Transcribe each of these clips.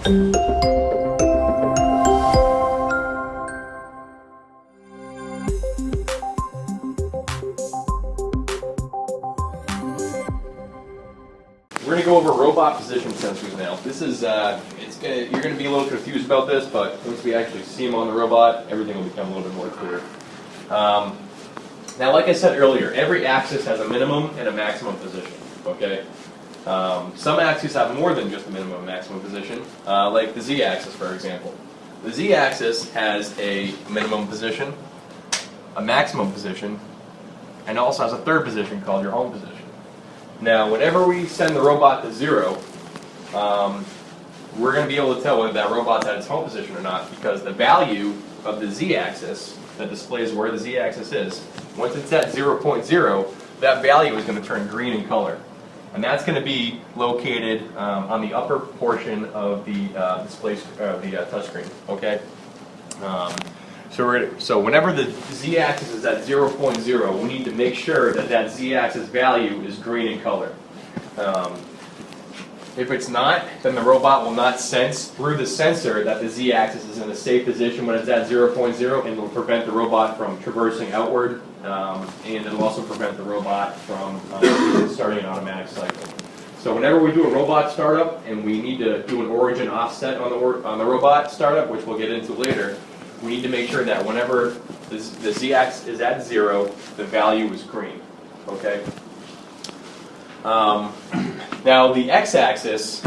We're going to go over robot position sensors now. This is, you're going to be a little confused about this, but once we actually see them on the robot, everything will become a little bit more clear. Now, like I said earlier, every axis has a minimum and a maximum position, okay? Some axes have more than just a minimum and maximum position, like the z-axis, for example. The z-axis has a minimum position, a maximum position, and also has a third position called your home position. Now, whenever we send the robot to 0, we're going to be able to tell whether that robot's at its home position or not, because the value of the z-axis that displays where the z-axis is, once it's at 0.0, that value is going to turn green in color. And that's going to be located on the upper portion of the display, the touchscreen. Okay. So whenever the z-axis is at 0.0, we need to make sure that that z-axis value is green in color. If it's not, then the robot will not sense through the sensor that the z-axis is in a safe position when it's at 0.0, and it will prevent the robot from traversing outward, and it will also prevent the robot from starting an automatic cycle. So whenever we do a robot startup and we need to do an origin offset on the robot startup, which we'll get into later, we need to make sure that whenever the z-axis is at 0, the value is green. Okay. Now the x-axis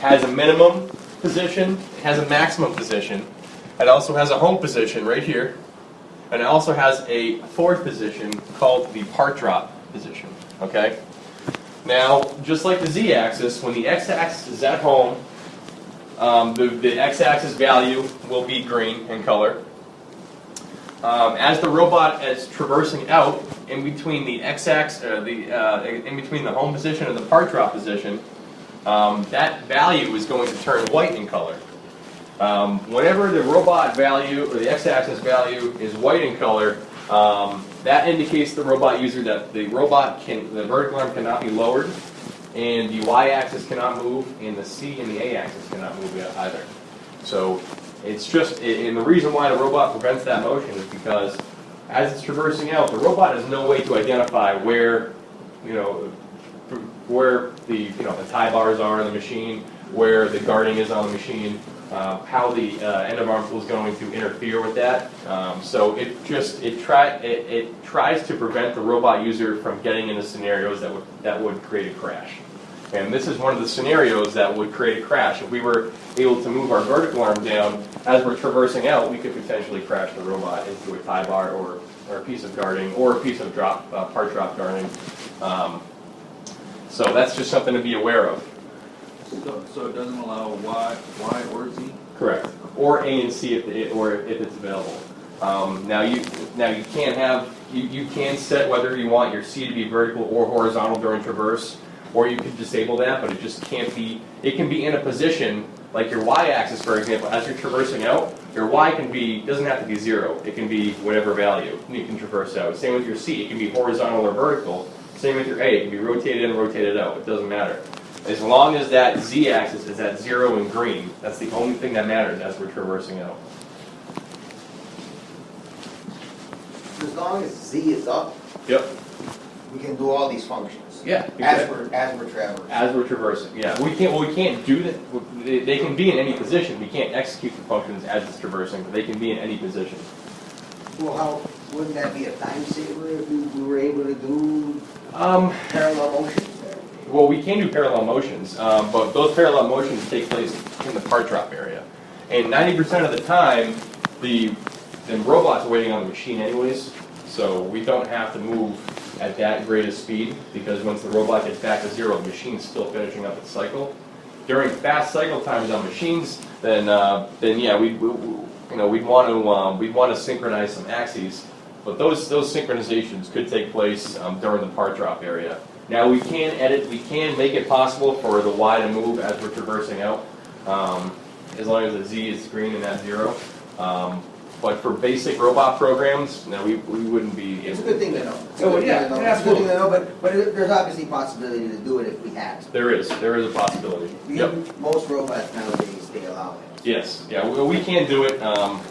has a minimum position, it has a maximum position, it also has a home position right here, and it also has a fourth position called the part drop position. Okay. Now, just like the z-axis, when the x-axis is at home, the x-axis value will be green in color. As the robot is traversing out in between the x-axis, in between the home position and the part drop position, that value is going to turn white in color. Whenever the robot value or the x-axis value is white in color, that indicates to the robot user that the vertical arm cannot be lowered, and the y-axis cannot move, and the c and the a-axis cannot move either. So it's just, and the reason why the robot prevents that motion is because as it's traversing out, the robot has no way to identify where, where the tie bars are on the machine, where the guarding is on the machine, how the end of arm tool is going to interfere with that. So it tries to prevent the robot user from getting into scenarios that would create a crash. And this is one of the scenarios that would create a crash. If we were able to move our vertical arm down as we're traversing out, we could potentially crash the robot into a tie bar or a piece of guarding or a piece of part drop guarding. So that's just something to be aware of. So it doesn't allow Y or Z? Correct. Or A and C if it's available. Now you can't have you can set whether you want your C to be vertical or horizontal during traverse, or you could disable that, but it just can't be. It can be in a position like your y-axis, for example. As you're traversing out, your y doesn't have to be 0. It can be whatever value you can traverse out. Same with your C. It can be horizontal or vertical. Same with your A. It can be rotated in and rotated out. It doesn't matter. As long as that z-axis is at 0 in green, that's the only thing that matters as we're traversing out. As long as Z is up, Yep. we can do all these functions. Yeah. Exactly. As we're traversing. As we're traversing, yeah. We can't do that. They can be in any position. We can't execute the functions as it's traversing, but they can be in any position. Well, wouldn't that be a time saver if we were able to do parallel motions? Well, we can do parallel motions, but those parallel motions take place in the part drop area. And 90% of the time, the robot's waiting on the machine anyways, so we don't have to move at that great a speed, because once the robot gets back to 0, the machine's still finishing up its cycle. During fast cycle times on machines, then yeah, we'd want to synchronize some axes, but those synchronizations could take place during the part drop area. Now we can make it possible for the Y to move as we're traversing out, as long as the Z is green and at 0. But for basic robot programs, no, we wouldn't be. It's a good thing to know. Yeah, absolutely. It's a good thing to know, but there's obviously a possibility to do it if we had to. There is a possibility. Yep. Most robots nowadays, they allow Yes, yeah, we can do it,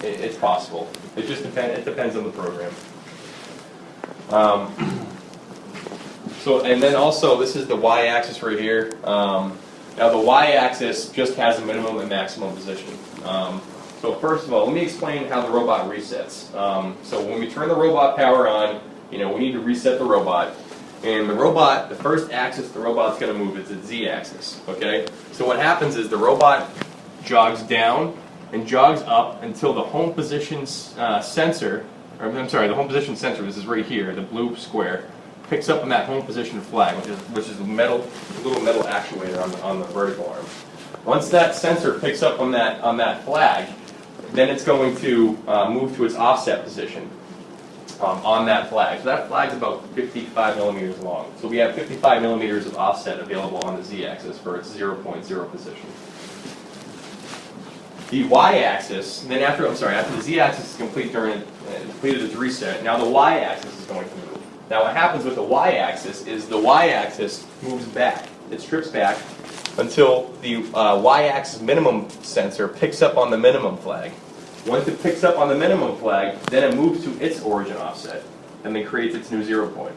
it's possible. It just depends on the program. So, and then also, this is the y-axis right here. Now the y-axis just has a minimum and maximum position. So first of all, let me explain how the robot resets. So when we turn the robot power on, we need to reset the robot. And the robot, the first axis the robot's going to move is the z-axis, okay? So what happens is the robot jogs down and jogs up until the home position sensor, or I'm sorry, the home position sensor, this is right here, the blue square, picks up on that home position flag, which is a little metal actuator on the vertical arm. Once that sensor picks up on that flag, then it's going to move to its offset position on that flag. So that flag's about 55 millimeters long. So we have 55 millimeters of offset available on the z-axis for its 0.0 position. The y-axis, then after the z-axis is completed its reset, now the y-axis is going to move. Now what happens with the y-axis is the y-axis moves back. It strips back until the y-axis minimum sensor picks up on the minimum flag. Once it picks up on the minimum flag, then it moves to its origin offset and then creates its new 0 point.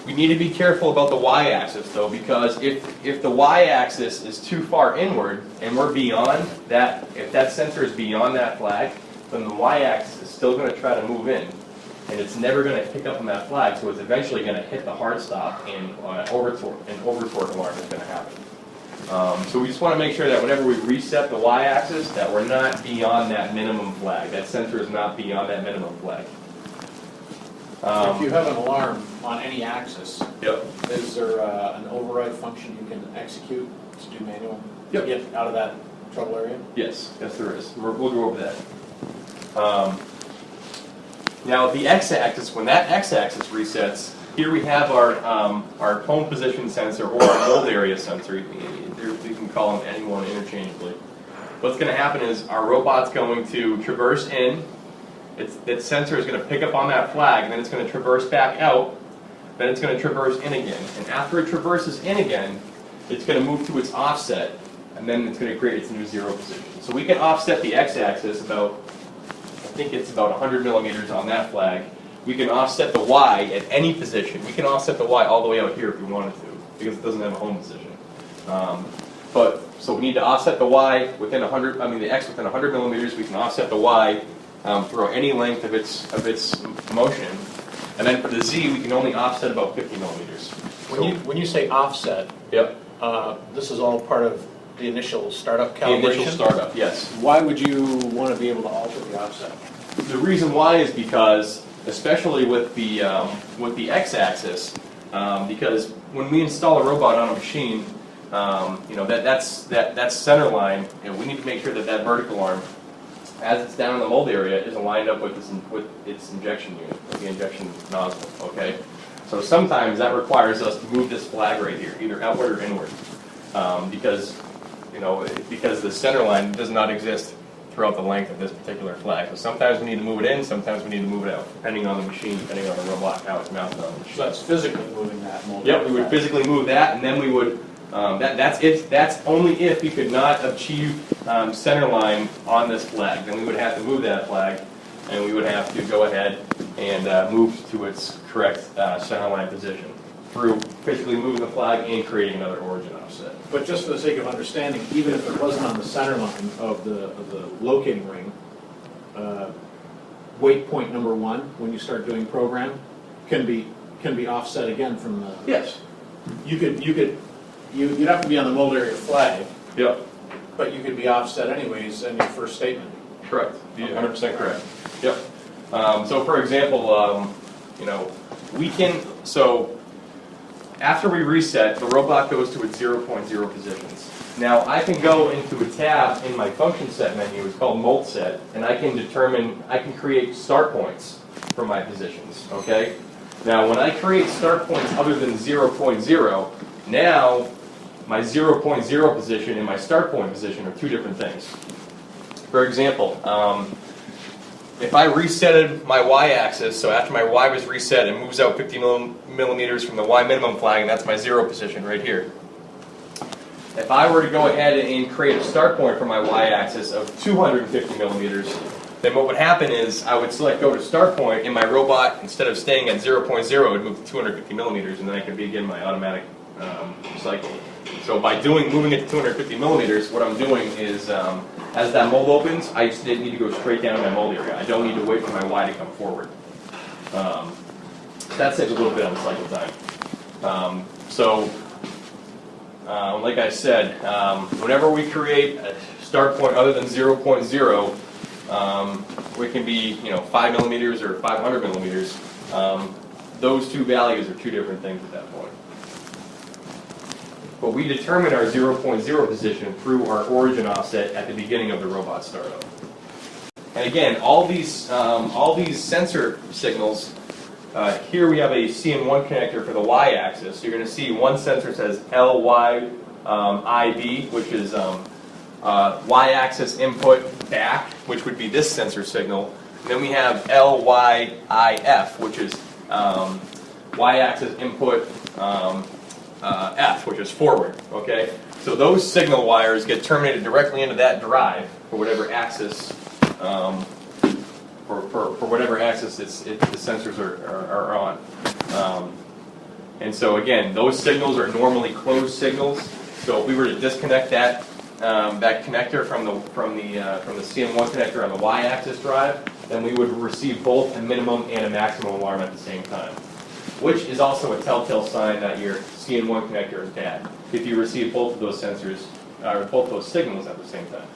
We need to be careful about the y-axis though, because if the y-axis is too far inward and we're beyond that, if that sensor is beyond that flag, then the y-axis is still going to try to move in. And it's never going to pick up on that flag, so it's eventually going to hit the hard stop and over torque alarm is going to happen. So we just want to make sure that whenever we reset the y-axis, that we're not beyond that minimum flag. That sensor is not beyond that minimum flag. If you have an alarm on any axis, Yep. is there an override function you can execute to do manual? Yep. To get out of that trouble area? Yes, there is. We'll go over that. Now the x-axis, when that x-axis resets, here we have our home position sensor or our mold area sensor. We can call them any one interchangeably. What's going to happen is our robot's going to traverse in. Its sensor is going to pick up on that flag, and then it's going to traverse back out. Then it's going to traverse in again. And after it traverses in again, it's going to move to its offset, and then it's going to create its new 0 position. So we can offset the x-axis about, I think it's about 100 millimeters on that flag. We can offset the y at any position. We can offset the y all the way out here if we wanted to, because it doesn't have a home position. So we need to offset the y within the x within 100 millimeters. We can offset the y throughout any length of its motion. And then for the z, we can only offset about 50 millimeters. When you say offset, Yep. this is all part of the initial startup calibration? The initial startup, yes. Why would you want to be able to alter the offset? The reason why is because, especially with the x-axis, because when we install a robot on a machine, that's center line, and we need to make sure that that vertical arm, as it's down in the mold area, is aligned up with its injection unit, with the injection nozzle. Okay, so sometimes that requires us to move this flag right here, either outward or inward, because the center line does not exist throughout the length of this particular flag. So sometimes we need to move it in, sometimes we need to move it out, depending on the machine, depending on the robot, how it's mounted on the machine. So that's physically moving that mold. Yep, we would physically move that, and then we would. That's only if we could not achieve center line on this flag. Then we would have to move that flag, and we would have to go ahead and move to its correct center line position through physically moving the flag and creating another origin offset. But just for the sake of understanding, even if it wasn't on the center line of the locating ring, wait point number 1 when you start doing program can be offset again from the. Yes. You'd have to be on the mold area flag. Yep. But you could be offset anyways in your first statement. Correct. You're 100% correct. Yep. So for example, we can. So after we reset, the robot goes to its 0.0 positions. Now I can go into a tab in my function set menu. It's called mold set, and I can create start points for my positions. Okay. Now when I create start points other than 0.0, now my 0.0 position and my start point position are two different things. For example, if I resetted my y-axis, so after my y was reset, it moves out 50 millimeters from the y minimum flag, and that's my 0 position right here. if I were to go ahead and create a start point for my y-axis of 250 millimeters, then what would happen is I would select go to start point, and my robot, instead of staying at 0.0, would move to 250 millimeters, and then I could begin my automatic cycle. So by moving it to 250 millimeters, what I'm doing is, as that mold opens, I just need to go straight down my mold area. I don't need to wait for my Y to come forward. That saves a little bit on cycle time. Like I said, whenever we create a start point other than 0.0, it can be 5 millimeters or 500 millimeters. Those two values are two different things at that point. But we determine our 0.0 position through our origin offset at the beginning of the robot startup. And again, all these sensor signals. Here we have a CN1 connector for the y-axis. So you're going to see one sensor says LYIB, which is y-axis input back, which would be this sensor signal. And then we have LYIF, which is y-axis input F, which is forward. Okay, so those signal wires get terminated directly into that drive for whatever axis. For whatever axis the sensors are on. And so again, those signals are normally closed signals. So if we were to disconnect that connector from the CN1 connector on the y-axis drive, then we would receive both a minimum and a maximum alarm at the same time, which is also a telltale sign that your CN1 connector is bad if you receive both of those sensors or both those signals at the same time.